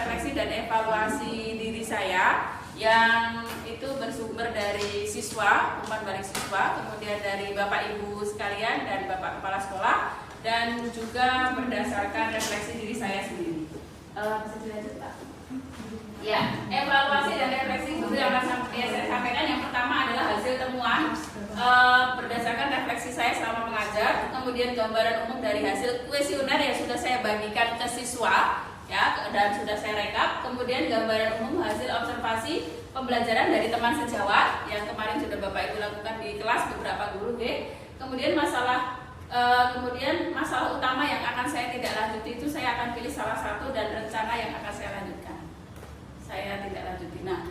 refleksi dan evaluasi diri saya yang itu bersumber dari siswa, umpan balik siswa, kemudian dari Bapak Ibu sekalian dan Bapak Kepala Sekolah, dan juga berdasarkan refleksi diri saya sendiri. Bisa dilanjut, Pak? Ya, evaluasi dan refleksi guru yang saya sampaikan yang pertama adalah hasil temuan berdasarkan refleksi saya selama mengajar, kemudian gambaran umum dari hasil kuesioner yang sudah saya bagikan ke siswa, ya, dan sudah saya rekap, kemudian gambaran umum hasil observasi pembelajaran dari teman sejawat yang kemarin sudah Bapak Ibu lakukan di kelas beberapa guru, kemudian masalah utama yang akan saya tidak lanjuti itu saya akan pilih salah satu dan rencana yang akan saya lanjutkan. Saya tidak lanjuti. Nah,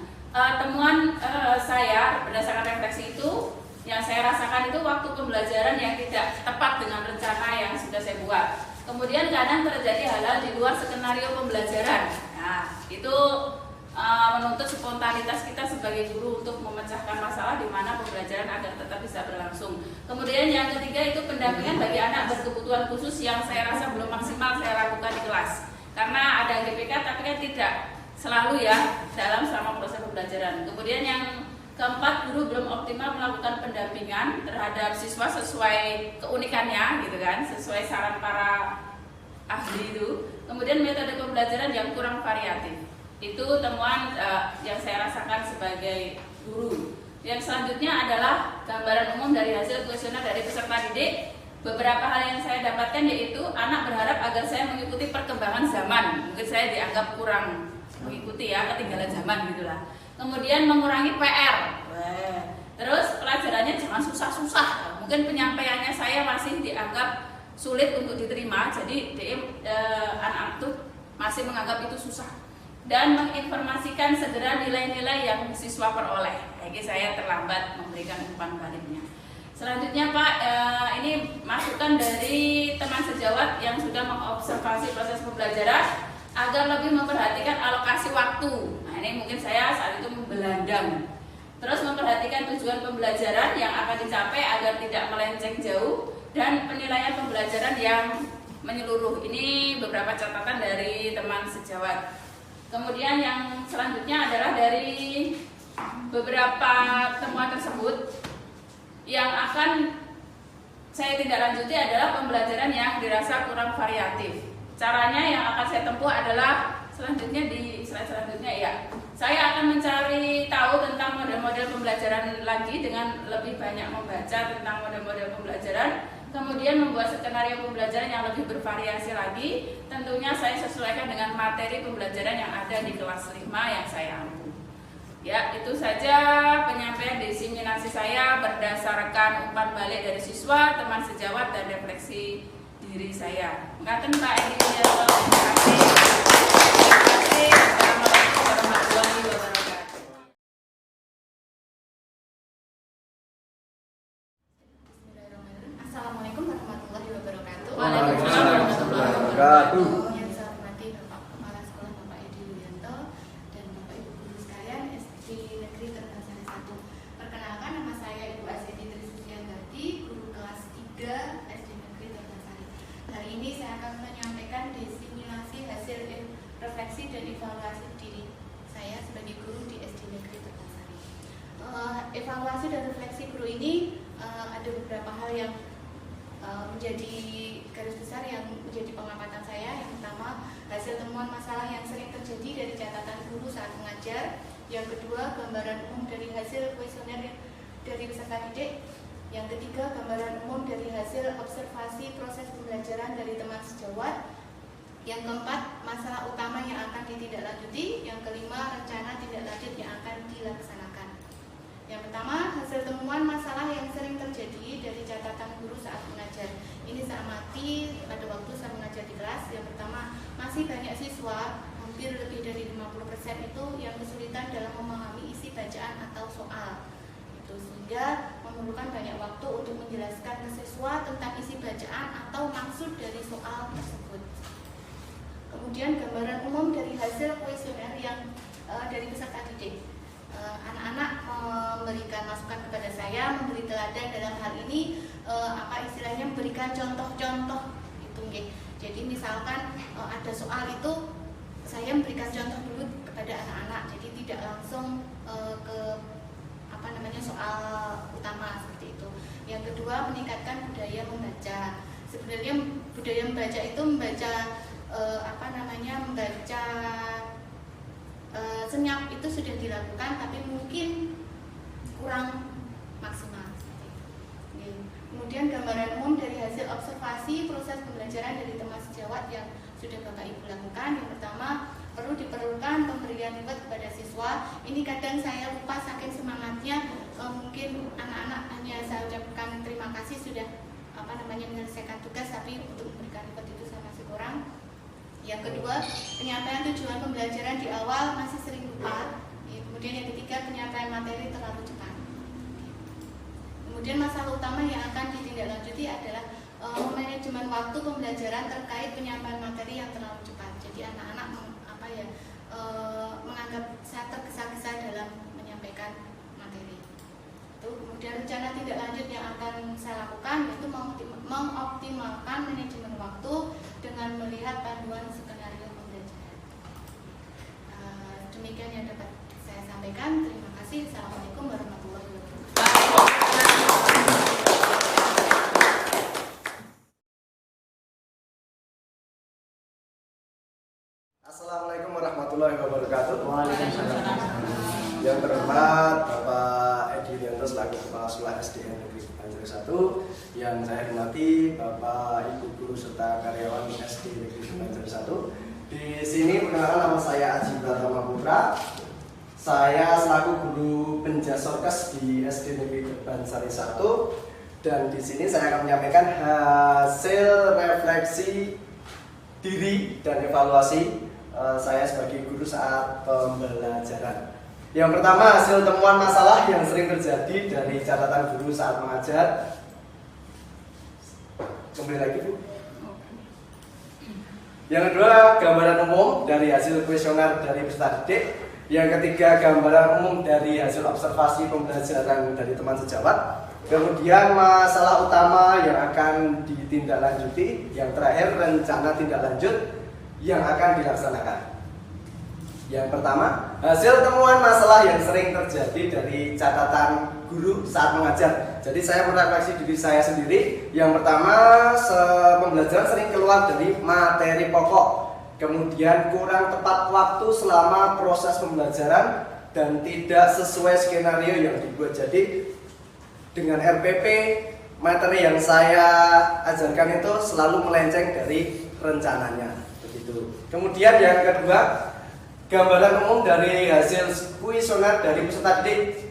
temuan saya berdasarkan refleksi itu yang saya rasakan itu waktu pembelajaran yang tidak tepat dengan rencana yang sudah saya buat. Kemudian kadang terjadi hal-hal di luar skenario pembelajaran. Nah, itu menuntut spontanitas kita sebagai guru untuk memecahkan masalah di mana pembelajaran agar tetap bisa berlangsung. Kemudian yang ketiga itu pendampingan bagi anak berkebutuhan khusus yang saya rasa belum maksimal saya lakukan di kelas. Karena ada GPK tapi kan tidak selalu ya dalam selama proses pembelajaran. Kemudian yang keempat, guru belum optimal melakukan pendampingan terhadap siswa sesuai keunikannya gitu kan, sesuai saran para ahli itu. Kemudian metode pembelajaran yang kurang variatif. Itu temuan yang saya rasakan sebagai guru. Yang selanjutnya adalah gambaran umum dari hasil kuesioner dari peserta didik. Beberapa hal yang saya dapatkan yaitu anak berharap agar saya mengikuti perkembangan zaman. Mungkin saya dianggap kurang mengikuti ya, ketinggalan zaman gitulah. Kemudian mengurangi PR. Terus pelajarannya jangan susah-susah. Mungkin penyampaiannya saya masih dianggap sulit untuk diterima. Jadi anak-anak tuh masih menganggap itu susah. Dan menginformasikan segera nilai-nilai yang siswa peroleh. Jadi saya terlambat memberikan umpan baliknya. Selanjutnya Pak, ini masukan dari teman sejawat yang sudah mengobservasi proses pembelajaran agar lebih memperhatikan alokasi waktu. Nah, ini mungkin saya saat itu membelandang. Terus memperhatikan tujuan pembelajaran yang akan dicapai agar tidak melenceng jauh, dan penilaian pembelajaran yang menyeluruh. Ini beberapa catatan dari teman sejawat. Kemudian yang selanjutnya adalah dari beberapa temuan tersebut yang akan saya tidak lanjuti adalah pembelajaran yang dirasa kurang variatif. Caranya yang akan saya tempuh adalah selanjutnya di slide selanjutnya ya. Saya akan mencari tahu tentang model-model pembelajaran lagi dengan lebih banyak membaca tentang model-model pembelajaran. Kemudian membuat skenario pembelajaran yang lebih bervariasi lagi. Tentunya saya sesuaikan dengan materi pembelajaran yang ada di kelas 5 yang saya ampu. Ya, itu saja penyampaian diseminasi saya berdasarkan umpan balik dari siswa, teman sejawat, dan refleksi diri saya. Ngaten Pak Edi Widianto. Terima kasih. Assalamualaikum warahmatullahi wabarakatuh. Assalamualaikum warahmatullahi wabarakatuh. Waalaikumsalam warahmatullahi wabarakatuh. Yang saya hormati Bapak Kepala Sekolah Bapak Edi Widianto dan Bapak Ibu guru sekalian SD Negeri Terbatasari 1. Perkenalkan, nama saya Ibu Asyedi Trisucianti, guru kelas 3 SD Negeri Terbatasari. Hari ini saya akan menyampaikan disimulasi hasil refleksi dan evaluasi diri saya sebagai guru di SD Negeri Terbatasari. Evaluasi dan refleksi guru ini ada beberapa hal yang menjadi garis besar yang menjadi pengamatan saya. Yang pertama, hasil temuan masalah yang sering terjadi dari catatan guru saat mengajar. Yang kedua, gambaran umum dari hasil kuesioner dari peserta didik. Yang ketiga, gambaran umum dari hasil observasi proses pembelajaran dari teman sejawat. Yang keempat, masalah utama yang akan ditindaklanjuti. Yang kelima, rencana tindak lanjut yang akan dilaksanakan. Yang pertama, hasil temuan masalah yang sering terjadi dari catatan guru saat mengajar. Ini saya amati pada waktu saya mengajar di kelas. Yang pertama, masih banyak siswa, hampir lebih dari 50% itu yang kesulitan dalam memahami isi bacaan atau soal. Itu sehingga memerlukan banyak waktu untuk menjelaskan ke siswa tentang isi bacaan atau maksud dari soal tersebut. Kemudian gambaran umum dari hasil kuesioner yang dari peserta didik. Anak-anak memberikan masukan kepada saya, memberi teladan dalam hal ini, istilahnya memberikan contoh-contoh itu. Jadi misalkan ada soal itu saya memberikan contoh dulu kepada anak-anak, jadi tidak langsung ke soal utama seperti itu. Yang kedua, meningkatkan budaya membaca. Sebenarnya budaya membaca itu membaca senyap itu sudah dilakukan, tapi mungkin kurang maksimal seperti itu. Kemudian gambaran umum dari hasil observasi proses pembelajaran dari teman sejawat yang sudah Bapak Ibu lakukan. Yang pertama, perlu diperlukan pemberian reward kepada siswa. Ini kadang saya lupa saking semangatnya, mungkin anak-anak hanya saya ucapkan terima kasih sudah menyelesaikan tugas, tapi untuk memberikan reward itu saya masih kurang. Yang kedua, penyampaian tujuan pembelajaran di awal masih sering lupa. Kemudian yang ketiga, penyampaian materi terlalu cepat. Kemudian masalah utama yang akan ditindaklanjuti adalah manajemen waktu pembelajaran terkait penyampaian materi yang terlalu cepat. Jadi anak-anak menganggap saya tergesa-gesa dalam menyampaikan materi. Kemudian rencana tindak lanjut yang akan saya lakukan yaitu mengoptimalkan manajemen waktu dengan melihat panduan skenario pembelajaran. Demikian yang dapat saya sampaikan. Terima kasih. Assalamualaikum warahmatullahi wabarakatuh. Assalamualaikum warahmatullahi wabarakatuh. Waalaikumsalam. Yang terhormat Bapak Edi Yulianto selaku Kepala Sekolah SDN Negeri Banjar 1, yang saya hormati Bapak Ibu guru serta karyawan SD Negeri Banjar 1. Di sini perkenalkan, nama saya Aji Pratama Putra. Saya selaku guru penjasorkes di SD Negeri Banjar 1, dan di sini saya akan menyampaikan hasil refleksi diri dan evaluasi saya sebagai guru saat pembelajaran. Yang pertama, hasil temuan masalah yang sering terjadi dari catatan guru saat mengajar. Kembali lagi, Bu. Yang kedua, gambaran umum dari hasil kuesioner dari peserta didik. Yang ketiga, gambaran umum dari hasil observasi pembelajaran dari teman sejawat. Kemudian masalah utama yang akan ditindaklanjuti. Yang terakhir, rencana tindak lanjut yang akan dilaksanakan. Yang pertama, hasil temuan masalah yang sering terjadi dari catatan guru saat mengajar. Jadi saya merefleksi diri saya sendiri. Yang pertama, pembelajaran sering keluar dari materi pokok. Kemudian kurang tepat waktu selama proses pembelajaran dan tidak sesuai skenario yang dibuat. Jadi dengan RPP, materi yang saya ajarkan itu selalu melenceng dari rencananya. Begitu. Kemudian yang kedua, gambaran umum dari hasil kuesioner dari peserta didik.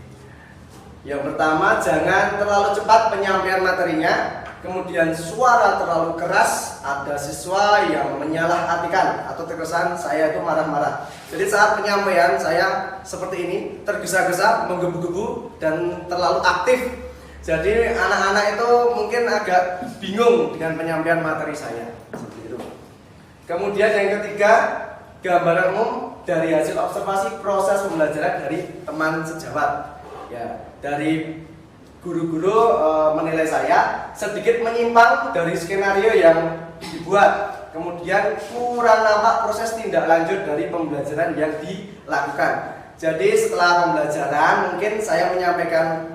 Yang pertama, jangan terlalu cepat penyampaian materinya. Kemudian suara terlalu keras, ada siswa yang menyalah-artikan atau terkesan saya itu marah-marah. Jadi saat penyampaian saya seperti ini, tergesa-gesa, menggebu-gebu dan terlalu aktif. Jadi anak-anak itu mungkin agak bingung dengan penyampaian materi saya. Seperti itu. Kemudian yang ketiga, gambaran umum dari hasil observasi proses pembelajaran dari teman sejawat. Ya, dari guru-guru menilai saya sedikit menyimpang dari skenario yang dibuat. Kemudian kurang nampak proses tindak lanjut dari pembelajaran yang dilakukan. Jadi setelah pembelajaran mungkin saya menyampaikan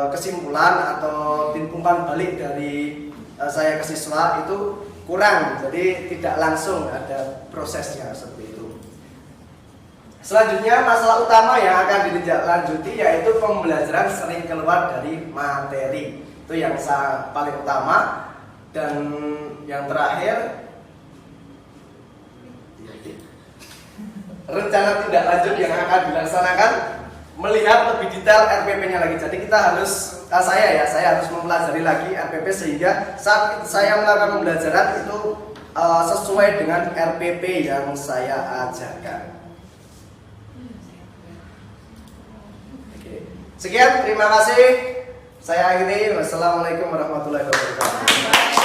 kesimpulan atau umpan balik dari saya ke siswa itu kurang. Jadi tidak langsung ada prosesnya seperti itu. Selanjutnya, masalah utama yang akan ditindaklanjuti yaitu pembelajaran sering keluar dari materi. Itu yang paling utama. Dan yang terakhir, rencana tindak lanjut yang akan dilaksanakan, melihat lebih detail RPP-nya lagi. Jadi kita harus, saya harus mempelajari lagi RPP sehingga saat saya melakukan pembelajaran itu sesuai dengan RPP yang saya ajarkan. Sekian, terima kasih. Saya akhiri. Wassalamualaikum warahmatullahi wabarakatuh.